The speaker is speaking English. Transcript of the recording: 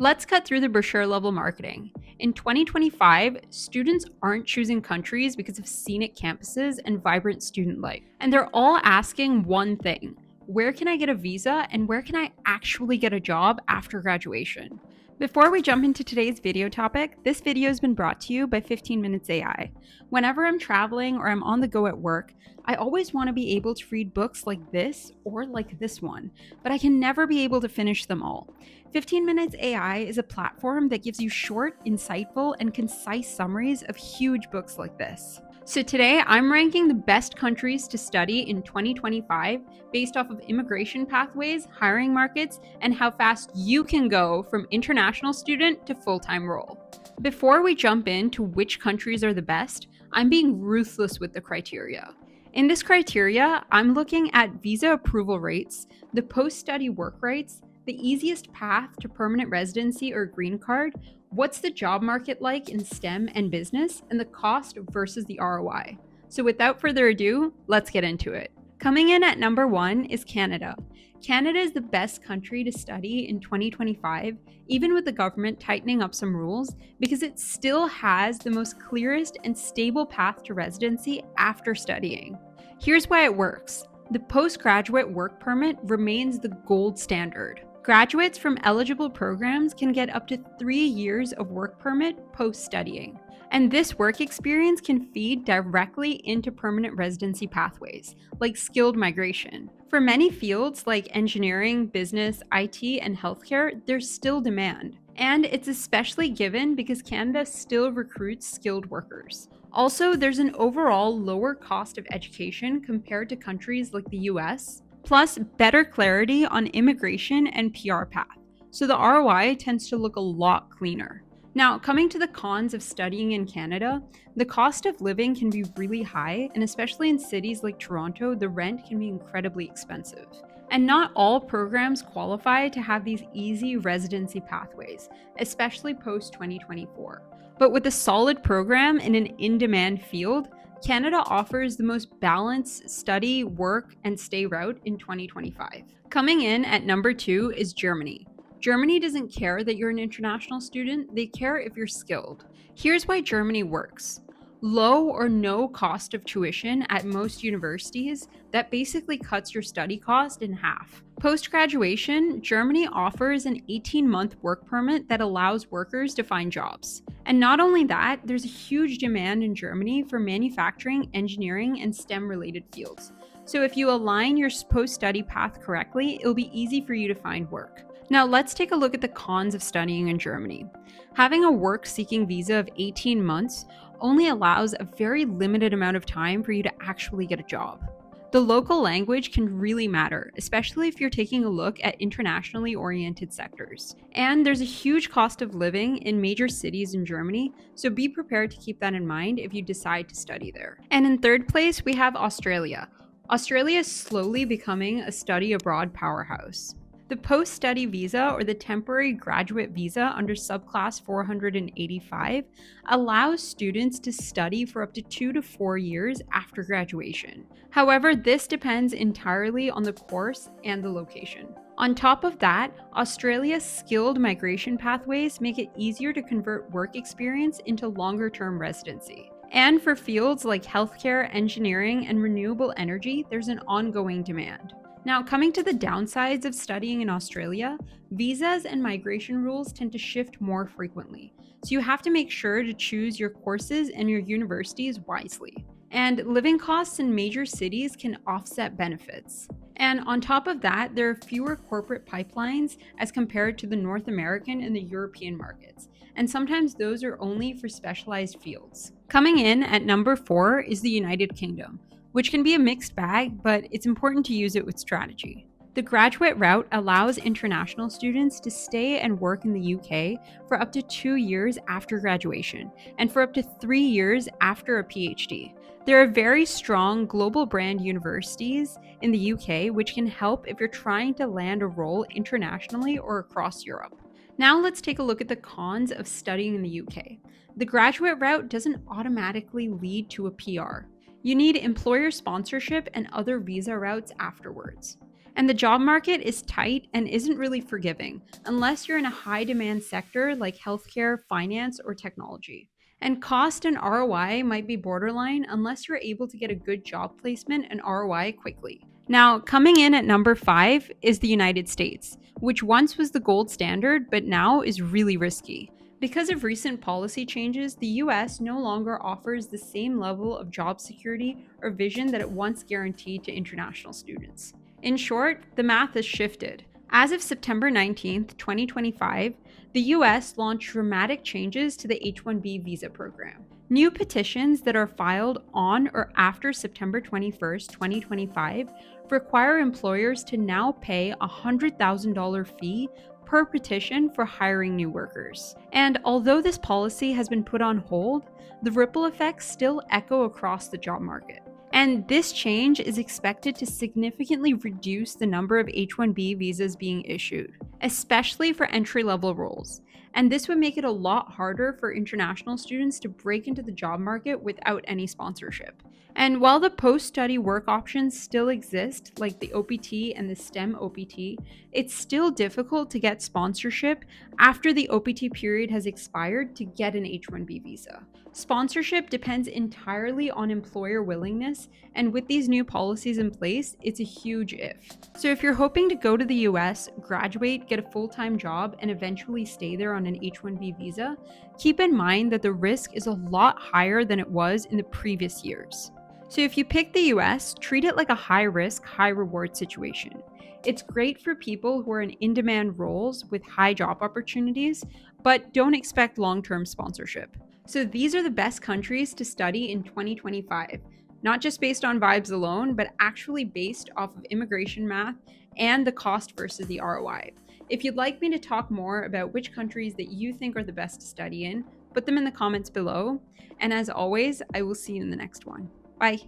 Let's cut through the brochure level marketing. In 2025, students aren't choosing countries because of scenic campuses and vibrant student life. And they're all asking one thing: where can I get a visa and where can I actually get a job after graduation? Before we jump into today's video topic, this video has been brought to you by 15 Minutes AI. Whenever I'm traveling or I'm on the go at work, I always want to be able to read books like this or like this one, but I can never be able to finish them all. 15 Minutes AI is a platform that gives you short, insightful, and concise summaries of huge books like this. So today, I'm ranking the best countries to study in 2025 based off of immigration pathways, hiring markets, and how fast you can go from international student to full-time role. Before we jump into which countries are the best, I'm being ruthless with the criteria. In this criteria, I'm looking at visa approval rates, the post-study work rights, the easiest path to permanent residency or green card, what's the job market like in STEM and business, and the cost versus the ROI. So without further ado, let's get into it. Coming in at number 1 is Canada. Canada is the best country to study in 2025, even with the government tightening up some rules, because it still has the most clearest and stable path to residency after studying. Here's why it works. The postgraduate work permit remains the gold standard. Graduates from eligible programs can get up to 3 years of work permit post-studying. And this work experience can feed directly into permanent residency pathways, like skilled migration. For many fields like engineering, business, IT, and healthcare, there's still demand. And it's especially given because Canada still recruits skilled workers. Also, there's an overall lower cost of education compared to countries like the US, plus better clarity on immigration and PR path, so the ROI tends to look a lot cleaner. Now, coming to the cons of studying in Canada, the cost of living can be really high, and especially in cities like Toronto, the rent can be incredibly expensive. And not all programs qualify to have these easy residency pathways, especially post-2024. But with a solid program in an in-demand field, Canada offers the most balanced study, work, and stay route in 2025. Coming in at number 2 is Germany. Germany doesn't care that you're an international student, they care if you're skilled. Here's why Germany works. Low or no cost of tuition at most universities that basically cuts your study cost in half. Post-graduation, Germany offers an 18-month work permit that allows workers to find jobs. And not only that, there's a huge demand in Germany for manufacturing, engineering, and STEM-related fields. So if you align your post-study path correctly, it'll be easy for you to find work. Now let's take a look at the cons of studying in Germany. Having a work-seeking visa of 18 months only allows a very limited amount of time for you to actually get a job. The local language can really matter, especially if you're taking a look at internationally oriented sectors. And there's a huge cost of living in major cities in Germany, so be prepared to keep that in mind if you decide to study there. And in third place, we have Australia. Australia is slowly becoming a study abroad powerhouse. The post-study visa, or the temporary graduate visa under subclass 485, allows students to study for up to 2 to 4 years after graduation. However, this depends entirely on the course and the location. On top of that, Australia's skilled migration pathways make it easier to convert work experience into longer-term residency. And for fields like healthcare, engineering, and renewable energy, there's an ongoing demand. Now, coming to the downsides of studying in Australia, visas and migration rules tend to shift more frequently, so you have to make sure to choose your courses and your universities wisely. And living costs in major cities can offset benefits. And on top of that, there are fewer corporate pipelines as compared to the North American and the European markets, and sometimes those are only for specialized fields. Coming in at number 4 is the United Kingdom, which can be a mixed bag, but it's important to use it with strategy. The graduate route allows international students to stay and work in the UK for up to 2 years after graduation, and for up to 3 years after a PhD. There are very strong global brand universities in the UK which can help if you're trying to land a role internationally or across Europe. Now let's take a look at the cons of studying in the UK. The graduate route doesn't automatically lead to a PR. You need employer sponsorship and other visa routes afterwards. And the job market is tight and isn't really forgiving, unless you're in a high demand sector like healthcare, finance, or technology. And cost and ROI might be borderline unless you're able to get a good job placement and ROI quickly. Now, coming in at number 5 is the United States, which once was the gold standard but now is really risky. Because of recent policy changes, the US no longer offers the same level of job security or vision that it once guaranteed to international students. In short, the math has shifted. As of September 19th, 2025, the US launched dramatic changes to the H-1B visa program. New petitions that are filed on or after September 21st, 2025 require employers to now pay a $100,000 fee per petition for hiring new workers. And although this policy has been put on hold, the ripple effects still echo across the job market. And this change is expected to significantly reduce the number of H-1B visas being issued, especially for entry-level roles. And this would make it a lot harder for international students to break into the job market without any sponsorship. And while the post-study work options still exist, like the OPT and the STEM OPT, it's still difficult to get sponsorship after the OPT period has expired to get an H-1B visa. Sponsorship depends entirely on employer willingness, and with these new policies in place, it's a huge if. So if you're hoping to go to the US, graduate, get a full-time job, and eventually stay there on an H-1B visa, keep in mind that the risk is a lot higher than it was in the previous years. So if you pick the US, treat it like a high-risk, high-reward situation. It's great for people who are in in-demand roles with high job opportunities, but don't expect long-term sponsorship. So these are the best countries to study in 2025, not just based on vibes alone, but actually based off of immigration math and the cost versus the ROI. If you'd like me to talk more about which countries that you think are the best to study in, put them in the comments below. And as always, I will see you in the next one. Bye.